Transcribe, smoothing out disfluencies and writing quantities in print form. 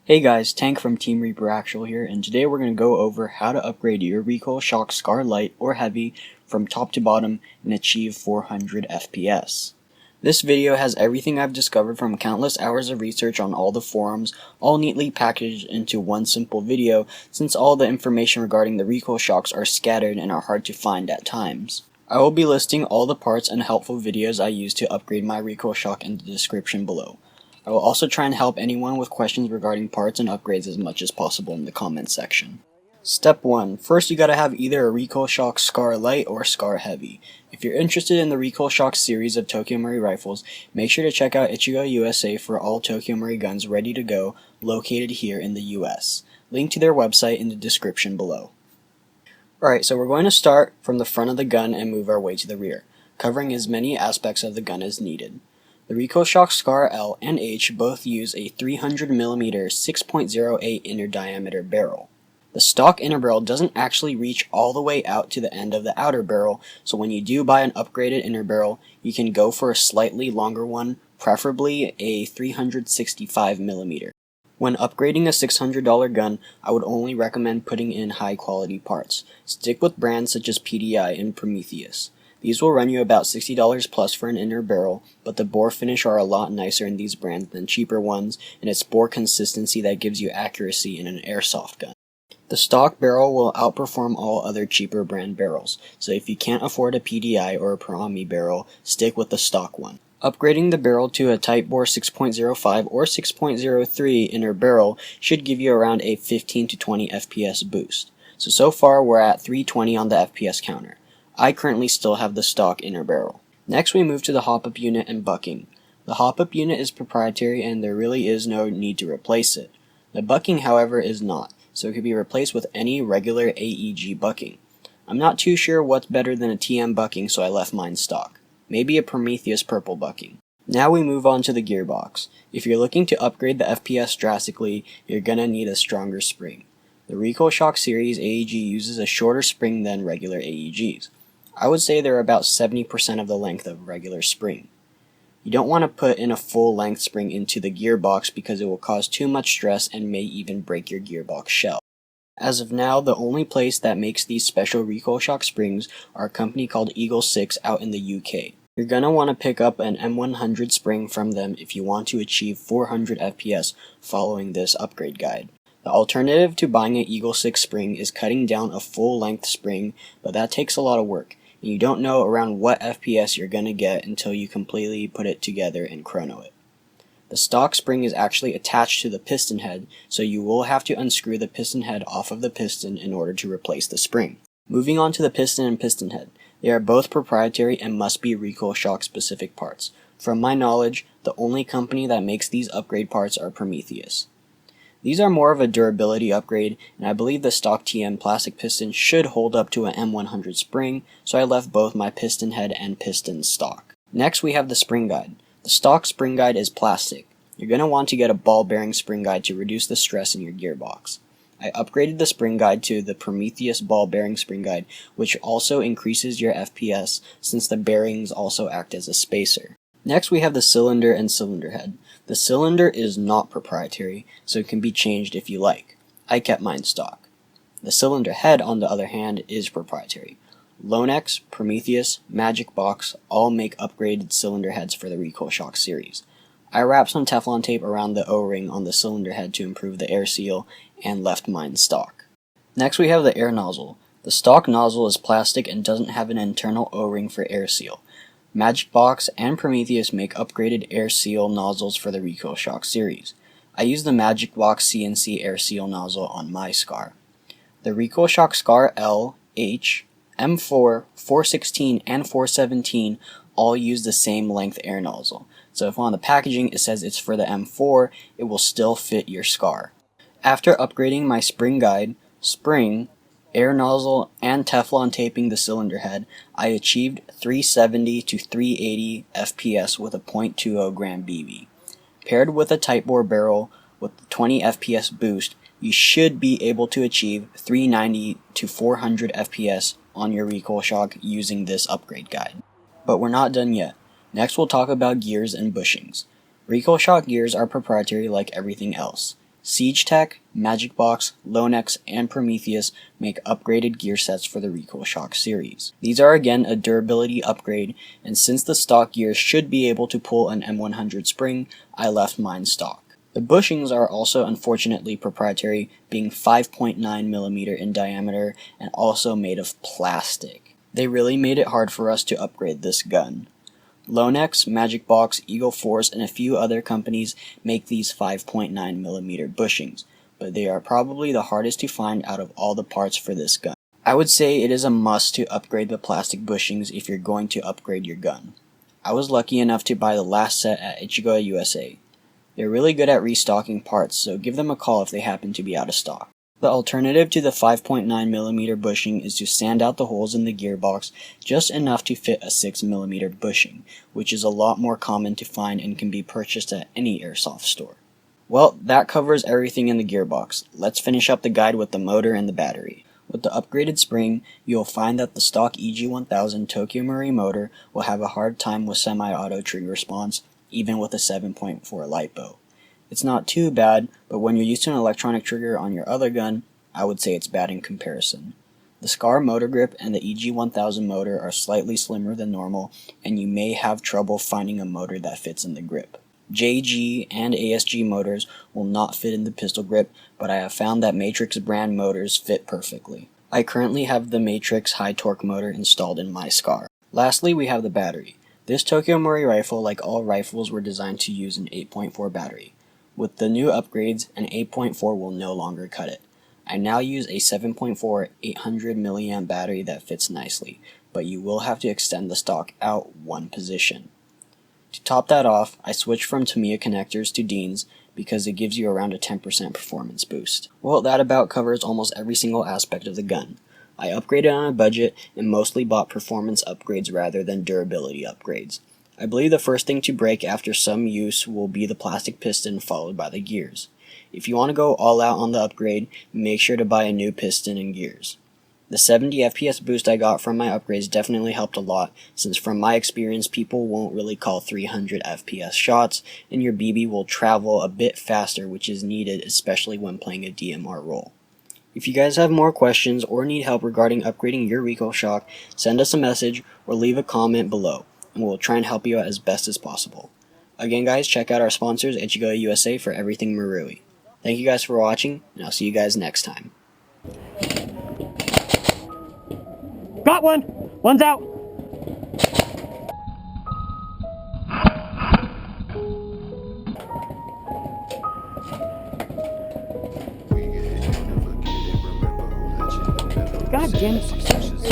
Hey guys, Tank from Team Reaper Actual here, and today we're going to go over how to upgrade your Recoil Shock SCAR Light or Heavy from top to bottom and achieve 400 FPS. This video has everything I've discovered from countless hours of research on all the forums, all neatly packaged into one simple video, since all the information regarding the recoil shocks are scattered and are hard to find at times. I will be listing all the parts and helpful videos I use to upgrade my recoil shock in the description below. I will also try and help anyone with questions regarding parts and upgrades as much as possible in the comments section. Step 1. First you gotta have either a Recoil Shock SCAR Light or SCAR Heavy. If you're interested in the Recoil Shock series of Tokyo Marui rifles, make sure to check out Echigoya USA for all Tokyo Marui guns ready to go, located here in the US. Link to their website in the description below. Alright, so we're going to start from the front of the gun and move our way to the rear, covering as many aspects of the gun as needed. The Recoil Shock SCAR L and H both use a 300mm 6.08 inner diameter barrel. The stock inner barrel doesn't actually reach all the way out to the end of the outer barrel, so when you do buy an upgraded inner barrel, you can go for a slightly longer one, preferably a 365mm. When upgrading a $600 gun, I would only recommend putting in high quality parts. Stick with brands such as PDI and Prometheus. These will run you about $60 plus for an inner barrel, but the bore finish are a lot nicer in these brands than cheaper ones, and it's bore consistency that gives you accuracy in an airsoft gun. The stock barrel will outperform all other cheaper brand barrels, so if you can't afford a PDI or a Prommy barrel, stick with the stock one. Upgrading the barrel to a tight bore 6.05 or 6.03 inner barrel should give you around a 15 to 20 FPS boost. So far we're at 320 on the FPS counter. I currently still have the stock inner barrel. Next we move to the hop-up unit and bucking. The hop-up unit is proprietary and there really is no need to replace it. The bucking, however, is not, so it can be replaced with any regular AEG bucking. I'm not too sure what's better than a TM bucking, so I left mine stock. Maybe a Prometheus purple bucking. Now we move on to the gearbox. If you're looking to upgrade the FPS drastically, you're gonna need a stronger spring. The Recoil Shock series AEG uses a shorter spring than regular AEGs. I would say they're about 70% of the length of regular spring. You don't want to put in a full length spring into the gearbox because it will cause too much stress and may even break your gearbox shell. As of now, the only place that makes these special Recoil Shock springs are a company called Eagle 6 out in the UK. You're going to want to pick up an M100 spring from them if you want to achieve 400 FPS following this upgrade guide. The alternative to buying an Eagle 6 spring is cutting down a full length spring, but that takes a lot of work. And you don't know around what FPS you're going to get until you completely put it together and chrono it. The stock spring is actually attached to the piston head, so you will have to unscrew the piston head off of the piston in order to replace the spring. Moving on to the piston and piston head. They are both proprietary and must be Recoil Shock specific parts. From my knowledge, the only company that makes these upgrade parts are Prometheus. These are more of a durability upgrade, and I believe the stock TM plastic piston should hold up to an M100 spring, so I left both my piston head and piston stock. Next we have the spring guide. The stock spring guide is plastic. You're going to want to get a ball bearing spring guide to reduce the stress in your gearbox. I upgraded the spring guide to the Prometheus ball bearing spring guide, which also increases your FPS since the bearings also act as a spacer. Next we have the cylinder and cylinder head. The cylinder is not proprietary, so it can be changed if you like. I kept mine stock. The cylinder head, on the other hand, is proprietary. Lonex, Prometheus, Magic Box all make upgraded cylinder heads for the Recoil Shock series. I wrapped some Teflon tape around the O-ring on the cylinder head to improve the air seal and left mine stock. Next we have the air nozzle. The stock nozzle is plastic and doesn't have an internal O-ring for air seal. Magic Box and Prometheus make upgraded Airseal nozzles for the Recoil Shock series. I use the Magic Box CNC Airseal nozzle on my SCAR. The Recoil Shock SCAR L, H, M4, 416, and 417 all use the same length air nozzle, so if on the packaging it says it's for the M4, it will still fit your SCAR. After upgrading my spring guide, spring, air nozzle, and Teflon taping the cylinder head, I achieved 370 to 380 FPS with a .20 gram BB. Paired with a tight bore barrel with 20 FPS boost, you should be able to achieve 390 to 400 FPS on your Recoil Shock using this upgrade guide. But we're not done yet. Next we'll talk about gears and bushings. Recoil Shock gears are proprietary like everything else. SiegeTech, Magic Box, Lonex, and Prometheus make upgraded gear sets for the Recoil Shock series. These are again a durability upgrade, and since the stock gear should be able to pull an M100 spring, I left mine stock. The bushings are also unfortunately proprietary, being 5.9mm in diameter and also made of plastic. They really made it hard for us to upgrade this gun. Lonex, Magic Box, Eagle Force, and a few other companies make these 5.9mm bushings, but they are probably the hardest to find out of all the parts for this gun. I would say it is a must to upgrade the plastic bushings if you're going to upgrade your gun. I was lucky enough to buy the last set at Echigoya USA. They're really good at restocking parts, so give them a call if they happen to be out of stock. The alternative to the 5.9mm bushing is to sand out the holes in the gearbox just enough to fit a 6mm bushing, which is a lot more common to find and can be purchased at any airsoft store. Well, that covers everything in the gearbox. Let's finish up the guide with the motor and the battery. With the upgraded spring, you'll find that the stock EG1000 Tokyo Marui motor will have a hard time with semi-auto trigger response, even with a 7.4 Lipo. It's not too bad, but when you're used to an electronic trigger on your other gun, I would say it's bad in comparison. The SCAR motor grip and the EG1000 motor are slightly slimmer than normal, and you may have trouble finding a motor that fits in the grip. JG and ASG motors will not fit in the pistol grip, but I have found that Matrix brand motors fit perfectly. I currently have the Matrix high torque motor installed in my SCAR. Lastly, we have the battery. This Tokyo Marui rifle, like all rifles, were designed to use an 8.4 battery. With the new upgrades, an 8.4 will no longer cut it. I now use a 7.4 800 mAh battery that fits nicely, but you will have to extend the stock out one position. To top that off, I switched from Tamiya connectors to Dean's because it gives you around a 10% performance boost. Well, that about covers almost every single aspect of the gun. I upgraded on a budget and mostly bought performance upgrades rather than durability upgrades. I believe the first thing to break after some use will be the plastic piston, followed by the gears. If you want to go all out on the upgrade, make sure to buy a new piston and gears. The 70 FPS boost I got from my upgrades definitely helped a lot, since from my experience people won't really call 300 FPS shots, and your BB will travel a bit faster, which is needed especially when playing a DMR role. If you guys have more questions or need help regarding upgrading your Recoil Shock, send us a message or leave a comment below, and we'll try and help you out as best as possible. Again guys, check out our sponsors Echigoya USA for everything Marui. Thank you guys for watching, and I'll see you guys next time. Got one! One's out! God damn it.